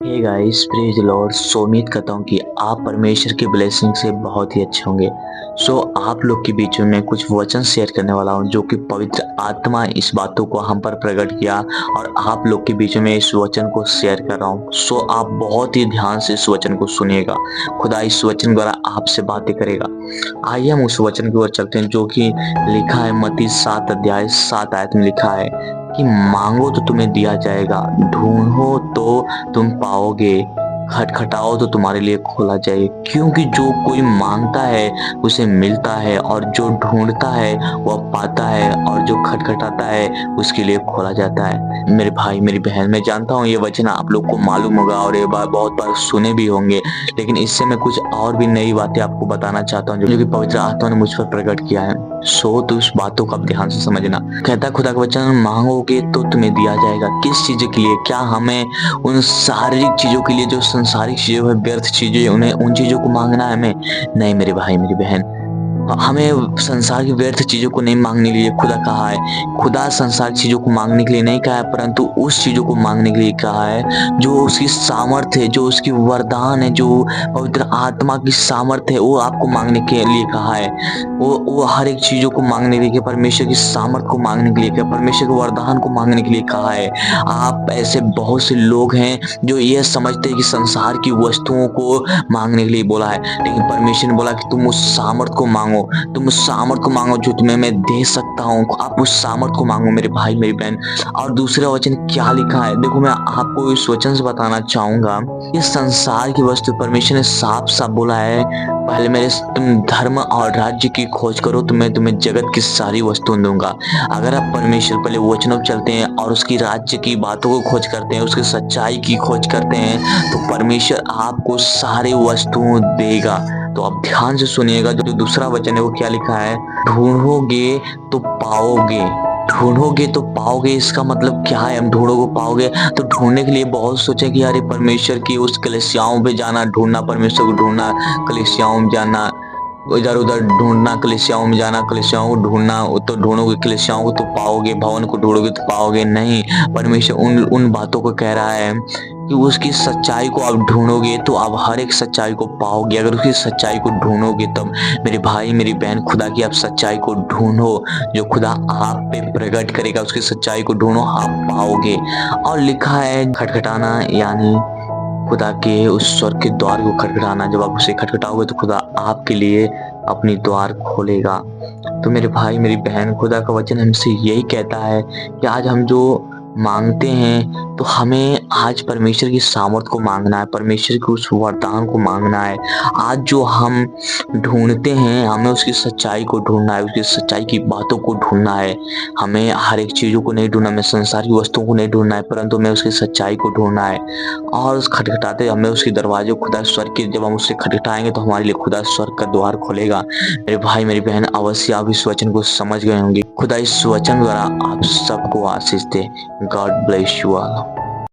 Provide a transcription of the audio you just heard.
Hey guys, praise Lord. उम्मीद करता हूँ कि आप परमेश्वर की ब्लेसिंग से बहुत ही अच्छे होंगे। आप लोग के बीच में कुछ वचन शेयर करने वाला हूँ जो कि पवित्र आत्मा इस बातों को हम पर प्रकट किया और आप लोग के बीच में इस वचन को शेयर कर रहा हूँ। आप बहुत ही ध्यान से इस वचन को सुनिएगा। खुदा इस वचन द्वारा आपसे बातें करेगा। आइए हम उस वचन की ओर चलते हैं जो कि लिखा है मत्ती 7 अध्याय 7 आयत में लिखा है कि मांगो तो तुम्हें दिया जाएगा, ढूंढो तो तुम पाओगे, खटखटाओ तो तुम्हारे लिए खोला जाए। क्योंकि जो कोई मांगता है उसे मिलता है, और जो ढूंढता है वह पाता है, और जो खटखटाता है उसके लिए खोला जाता है। मेरे भाई मेरी बहन, मैं जानता हूँ ये वचन आप लोग को मालूम होगा और ये बात बहुत बार सुने भी होंगे, लेकिन इससे मैं कुछ और भी नई बातें आपको बताना चाहता हूँ जो कि पवित्र आत्मा ने मुझ पर प्रकट किया है। तो उस बातों को आप ध्यान से समझना। कहता है खुदा का वचन, मांगोगे तो तुम्हें दिया जाएगा। किस चीज के लिए? क्या हमें उन शारीरिक चीजों के लिए जो संसारिक चीजों है, व्यर्थ चीजें, उन्हें उन चीजों को मांगना है हमें? नहीं मेरे भाई मेरी बहन, हमें संसार की व्यर्थ चीजों को नहीं मांगने के लिए खुदा कहा है। खुदा संसार की चीजों को मांगने के लिए नहीं कहा है, परंतु उस चीजों को मांगने के लिए कहा है जो उसकी सामर्थ्य है, जो उसकी वरदान है, जो पवित्र आत्मा की सामर्थ्य है, वो आपको मांगने के लिए कहा है। वो हर एक चीजों को मांगने के लिए, परमेश्वर की सामर्थ्य को मांगने के लिए कहा, परमेश्वर के वरदान को मांगने के लिए कहा है। आप ऐसे बहुत से लोग हैं जो ये समझते हैं कि संसार की वस्तुओं को मांगने के लिए बोला है, लेकिन परमेश्वर ने बोला कि तुम उस सामर्थ को मांगो, तुम उस सामर्थ को मांगो जो तुम्हें मैं दे सकता हूँ। आप उस सामर्थ को मांगो मेरे भाई मेरी बहन। और दूसरा वचन क्या लिखा है देखो, मैं आपको इस वचन से बताना चाहूंगा। इस संसार की वस्तु परमेश्वर ने साफ साफ बोला है, पहले मेरे तुम धर्म और राज्य की खोज करो तो मैं तुम्हें जगत की सारी वस्तुएं दूंगा। अगर आप परमेश्वर पहले वचनों पर चलते हैं और उसकी राज्य की बातों को खोज करते हैं, उसकी सच्चाई की खोज करते हैं, तो परमेश्वर आपको सारी वस्तुएं देगा। तो आप ध्यान से सुनिएगा, जो दूसरा वचन है वो क्या लिखा है, ढूंढोगे तो पाओगे। ढूंढोगे तो पाओगे, इसका मतलब क्या है? हम ढूंढोगे पाओगे। तो ढूंढने के लिए बहुत सोचे कि अरे परमेश्वर की उस कलीसियाओं पे जाना, ढूंढना, परमेश्वर को ढूंढना, कलीसियाओं में जाना, इधर उधर ढूंढना, कलीसियाओं में जाना, कलीसियाओं को ढूंढना। तो ढूंढोगे कलीसियाओं को तो पाओगे, भवन को ढूंढोगे तो पाओगे। नहीं, परमेश्वर उन उन बातों को कह रहा है कि उसकी सच्चाई को आप ढूंढोगे तो आप हर एक सच्चाई को पाओगे। अगर उसकी सच्चाई को ढूंढोगे तब मेरे भाई मेरी बहन, खुदा की आप सच्चाई को ढूंढो, जो खुदा आप पे प्रकट करेगा, उसकी सच्चाई को ढूंढो, आप पाओगे। और लिखा है खटखटाना, यानी खुदा के उस स्वर्ग के द्वार को खटखटाना। जब आप उसे खटखटाओगे तो खुदा आपके लिए अपनी द्वार खोलेगा। तो मेरे भाई मेरी बहन, खुदा का वचन हमसे यही कहता है कि आज हम जो मांगते हैं तो हमें आज परमेश्वर की सामर्थ को मांगना है, परमेश्वर के उस वरदान को मांगना है। आज जो हम ढूंढते हैं, हमें उसकी सच्चाई को ढूंढना है, उसकी सच्चाई की बातों को ढूंढना है। हमें हर एक चीजों को नहीं ढूंढना, हमें संसार की वस्तुओं को नहीं ढूंढना है, परंतु हमें उसकी सच्चाई को ढूंढना है। और उस खटखटाते हमें उसके दरवाजे खुदा स्वर्ग के, जब हम उससे खटखटाएंगे तो हमारे लिए खुदा स्वर्ग का द्वार खोलेगा। मेरे भाई मेरी बहन, अवश्य आप इस वचन को समझ गए होंगे। खुदा इस वचन द्वारा आप सबको आशीष दे। God bless you all.